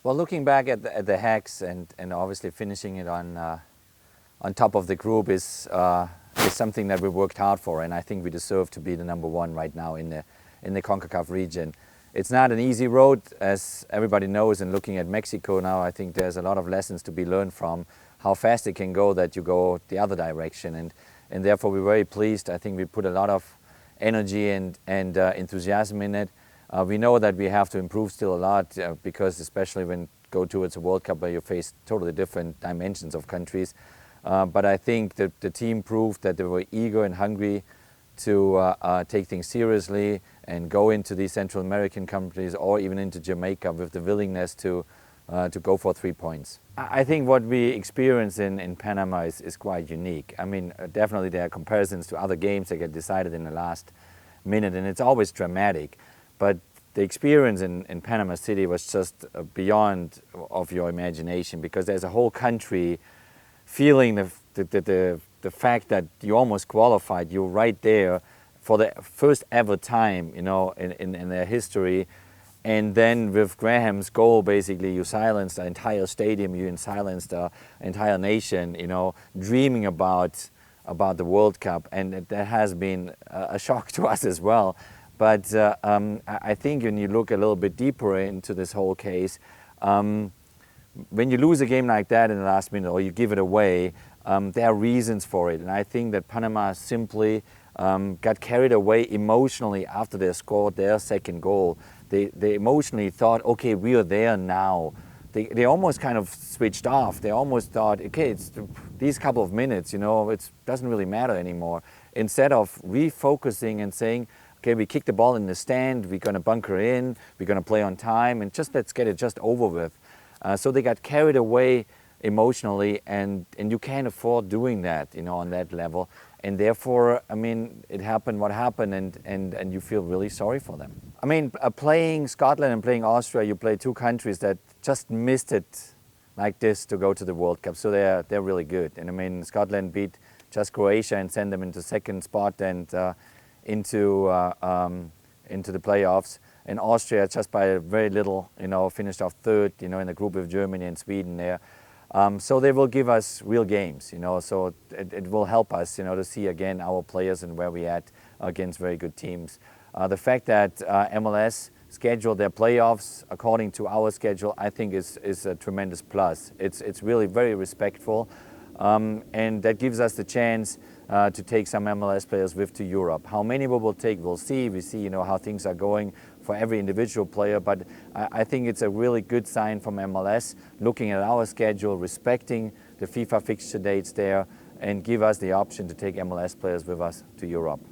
Well, looking back at the Hex and obviously finishing it on top of the group is something that we worked hard for, and I think we deserve to be the #1 right now in the CONCACAF region. It's not an easy road, as everybody knows, and looking at Mexico now, I think there's a lot of lessons to be learned from how fast it can go that you go the other direction, and therefore we're very pleased. I think we put a lot of energy and enthusiasm in it. We know that we have to improve still a lot because especially when you go towards a World Cup where you face totally different dimensions of countries. But I think that the team proved that they were eager and hungry to take things seriously and go into these Central American countries or even into Jamaica with the willingness to go for 3 points. I think what we experience in Panama is quite unique. I mean, definitely there are comparisons to other games that get decided in the last minute, and it's always dramatic. But the experience in Panama City was just beyond of your imagination, because there's a whole country feeling the fact that you almost qualified. You're right there for the first ever time, you know, in their history. And then with Graham's goal, basically, you silenced the entire stadium, you silenced the entire nation, you know, dreaming about the World Cup. And that has been a shock to us as well. But I think when you look a little bit deeper into this whole case, when you lose a game like that in the last minute or you give it away, there are reasons for it. And I think that Panama simply got carried away emotionally after they scored their second goal. They emotionally thought, okay, we are there now. They almost kind of switched off. They almost thought, okay, it's these couple of minutes, you know, it doesn't really matter anymore. Instead of refocusing and saying, okay, we kick the ball in the stand, we're going to bunker in, we're going to play on time, and just let's get it just over with. So they got carried away emotionally, and you can't afford doing that, you know, on that level. And therefore, I mean, it happened what happened, and you feel really sorry for them. I mean, playing Scotland and playing Austria, you play two countries that just missed it like this to go to the World Cup. So they're really good. And I mean, Scotland beat just Croatia and sent them into second spot and into the playoffs. And Austria, just by very little, you know, finished off third, you know, in the group with Germany and Sweden there. So they will give us real games, you know, so it will help us, you know, to see again our players and where we at against very good teams. The fact that MLS scheduled their playoffs according to our schedule, I think is a tremendous plus. It's really very respectful, and that gives us the chance to take some MLS players with to Europe. How many we will take, we'll see. We see, you know, how things are going for every individual player, but I think it's a really good sign from MLS, looking at our schedule, respecting the FIFA fixture dates there, and give us the option to take MLS players with us to Europe.